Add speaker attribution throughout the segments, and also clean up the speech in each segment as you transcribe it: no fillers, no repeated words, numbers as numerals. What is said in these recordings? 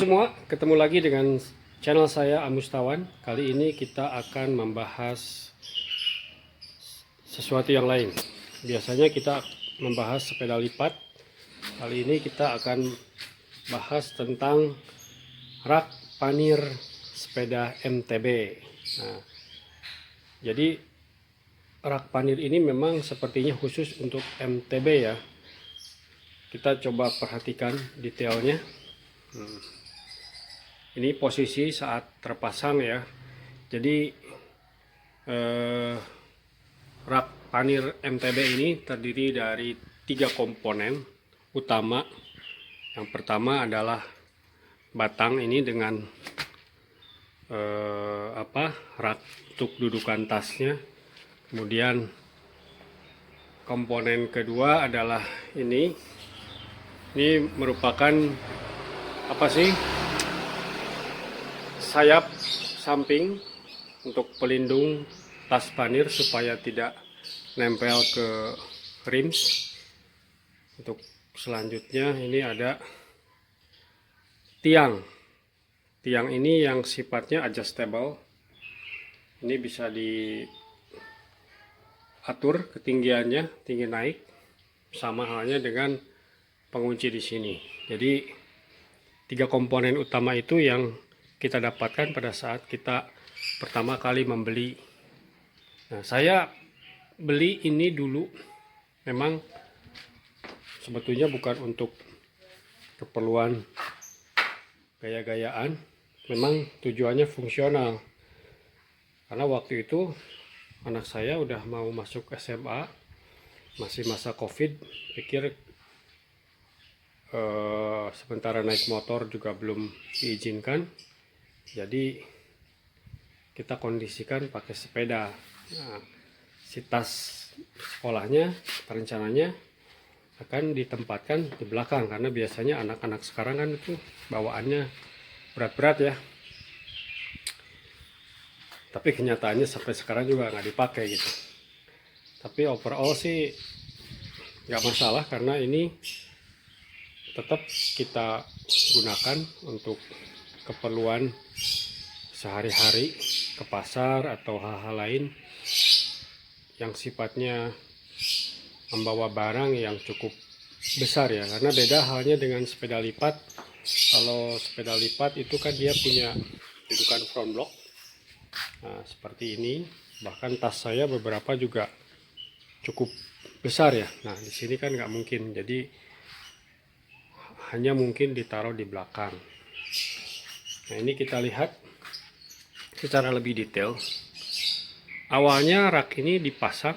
Speaker 1: semua, ketemu lagi dengan channel saya Amustawan. Kali ini kita akan membahas sesuatu yang lain. Biasanya kita membahas sepeda lipat. Kali ini kita akan bahas tentang rak panir sepeda MTB. Nah, jadi rak panir ini memang sepertinya khusus untuk MTB ya. Kita coba perhatikan detailnya. Ini posisi saat terpasang ya. Jadi rak panir MTB ini terdiri dari 3 komponen utama. Yang pertama adalah batang ini dengan rak untuk dudukan tasnya. Kemudian komponen kedua adalah ini merupakan apa sih, sayap samping untuk pelindung tas panir supaya tidak nempel ke rims. Untuk selanjutnya ini ada tiang ini yang sifatnya adjustable. Ini bisa diatur ketinggiannya, tinggi naik, sama halnya dengan pengunci di sini. Jadi 3 komponen utama itu yang kita dapatkan pada saat kita pertama kali membeli. Nah, saya beli ini dulu memang sebetulnya bukan untuk keperluan gaya-gayaan, memang tujuannya fungsional. Karena waktu itu anak saya udah mau masuk SMA, masih masa COVID, pikir sementara naik motor juga belum diizinkan, jadi kita kondisikan pakai sepeda. Nah, si tas sekolahnya rencananya akan ditempatkan di belakang, karena biasanya anak-anak sekarang kan itu bawaannya berat-berat ya. Tapi kenyataannya sampai sekarang juga nggak dipakai gitu. Tapi overall sih nggak masalah, karena ini tetap kita gunakan untuk keperluan sehari-hari, ke pasar atau hal-hal lain yang sifatnya membawa barang yang cukup besar ya. Karena beda halnya dengan sepeda lipat. Kalau sepeda lipat itu kan dia punya dudukan front block, nah seperti ini. Bahkan tas saya beberapa juga cukup besar ya. Nah di sini kan nggak mungkin, jadi hanya mungkin ditaruh di belakang. Nah ini kita lihat secara lebih detail. Awalnya rak ini dipasang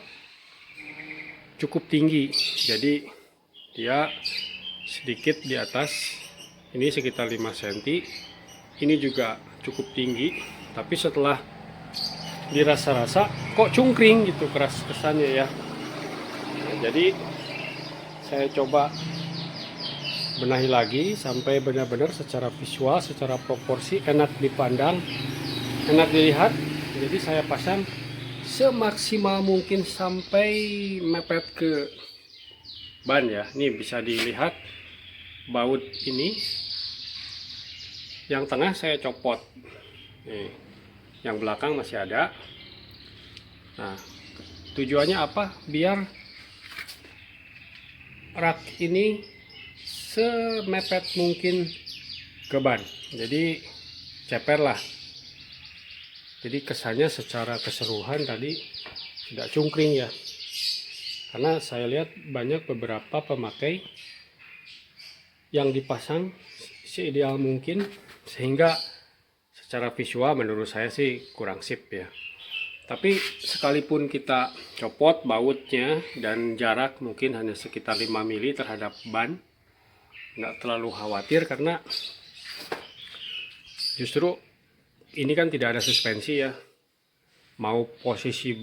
Speaker 1: cukup tinggi, jadi dia sedikit di atas, ini sekitar 5 cm. Ini juga cukup tinggi, tapi setelah dirasa-rasa kok cungkring gitu, keras kesannya ya. Nah, jadi saya coba benahi lagi sampai benar-benar secara visual, secara proporsi enak dipandang, enak dilihat. Jadi saya pasang semaksimal mungkin sampai mepet ke ban ya. Ini bisa dilihat baut ini, yang tengah saya copot, nih, yang belakang masih ada. Nah tujuannya apa? Biar rak ini semepet mungkin ke ban, jadi ceper lah. Jadi kesannya secara keseluruhan tadi tidak cungkring ya. Karena saya lihat banyak beberapa pemakai yang dipasang seideal mungkin, sehingga secara visual menurut saya sih kurang sip ya. Tapi sekalipun kita copot bautnya dan jarak mungkin hanya sekitar 5 mili terhadap ban, nggak terlalu khawatir, karena justru ini kan tidak ada suspensi ya. Mau posisi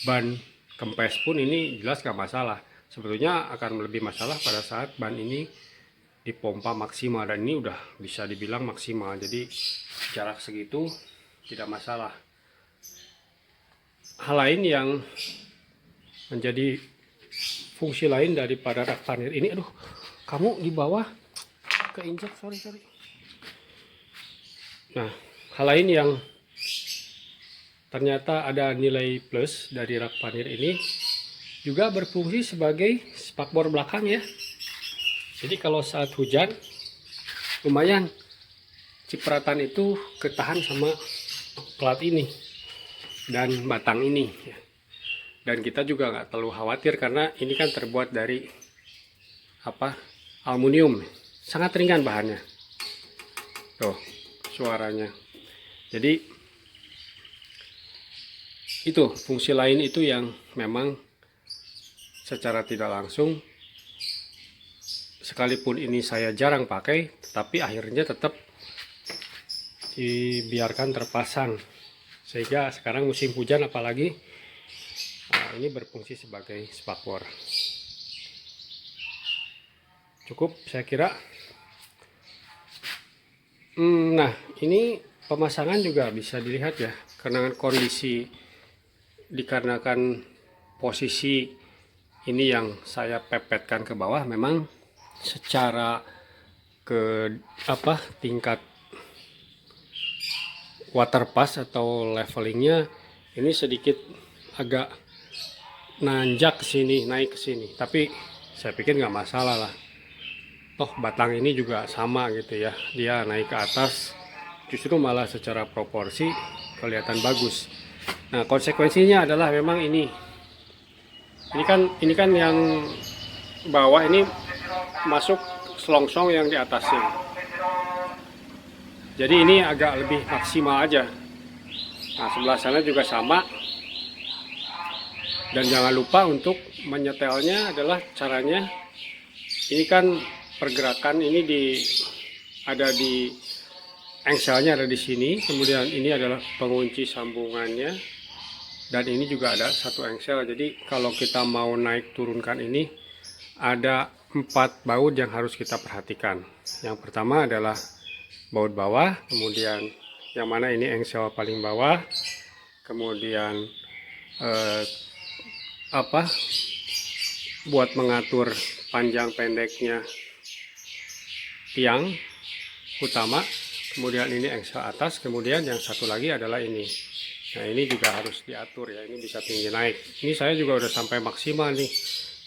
Speaker 1: ban kempes pun ini jelas nggak masalah. Sebetulnya akan lebih masalah pada saat ban ini dipompa maksimal, dan ini udah bisa dibilang maksimal, jadi jarak segitu tidak masalah. Hal lain yang menjadi fungsi lain daripada rak panir ini, aduh kamu di bawah keinjak, sorry. Nah, hal lain yang ternyata ada nilai plus dari rak panir ini juga berfungsi sebagai spakbor belakang ya. Jadi kalau saat hujan lumayan cipratan itu ketahan sama plat ini dan batang ini ya. Dan kita juga nggak terlalu khawatir karena ini kan terbuat dari aluminium, sangat ringan bahannya. Tuh suaranya. Jadi itu fungsi lain itu yang memang secara tidak langsung, sekalipun ini saya jarang pakai, tapi akhirnya tetap dibiarkan terpasang, sehingga sekarang musim hujan apalagi ini berfungsi sebagai spakbor. Cukup saya kira. Nah ini pemasangan juga bisa dilihat ya, karena kondisi dikarenakan posisi ini yang saya pepetkan ke bawah, memang secara tingkat water pass atau levelingnya ini sedikit agak nanjak ke sini, naik ke sini, tapi saya pikir nggak masalah lah, toh batang ini juga sama gitu ya, dia naik ke atas justru malah secara proporsi kelihatan bagus. Nah konsekuensinya adalah memang ini kan yang bawah ini masuk selongsong yang di atasnya, jadi ini agak lebih maksimal aja. Nah sebelah sana juga sama, dan jangan lupa untuk menyetelnya adalah caranya ini kan pergerakan ini ada di engselnya, ada di sini, kemudian ini adalah pengunci sambungannya, dan ini juga ada satu engsel. Jadi kalau kita mau naik turunkan ini ada 4 baut yang harus kita perhatikan. Yang pertama adalah baut bawah, kemudian yang mana ini engsel paling bawah, kemudian buat mengatur panjang pendeknya tiang utama, kemudian ini engsel atas, kemudian yang satu lagi adalah ini. Nah ini juga harus diatur ya, ini bisa tinggi naik. Ini saya juga udah sampai maksimal nih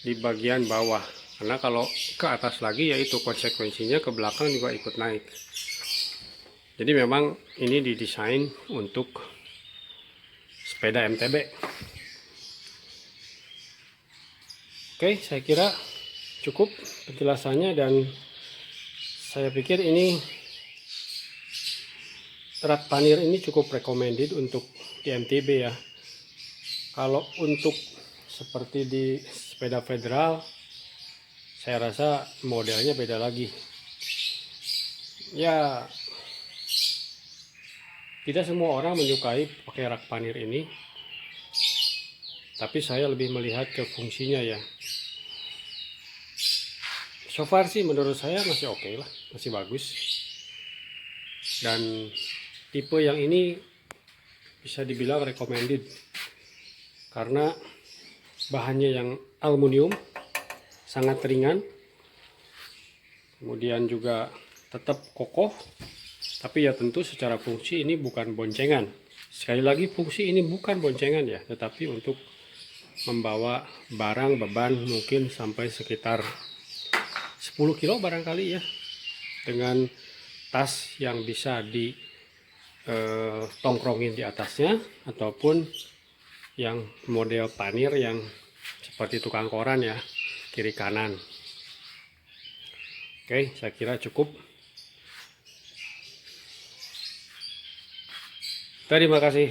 Speaker 1: di bagian bawah, karena kalau ke atas lagi ya itu konsekuensinya ke belakang juga ikut naik. Jadi memang ini didesain untuk sepeda MTB. Oke, saya kira cukup penjelasannya, dan saya pikir ini rak panir ini cukup recommended untuk di MTB ya. Kalau untuk seperti di sepeda federal, saya rasa modelnya beda lagi. Ya, tidak semua orang menyukai pakai rak panir ini, tapi saya lebih melihat ke fungsinya ya. So far sih menurut saya masih oke lah, masih bagus. Dan tipe yang ini bisa dibilang recommended karena bahannya yang aluminium, sangat ringan, kemudian juga tetap kokoh. Tapi ya tentu secara fungsi ini bukan boncengan. Sekali lagi fungsi ini bukan boncengan ya, tetapi untuk membawa barang beban mungkin sampai sekitar 10 kilo barangkali ya, dengan tas yang bisa tongkrongin di atasnya, ataupun yang model panir yang seperti tukang koran ya, kiri kanan. Oke, saya kira cukup. Terima kasih.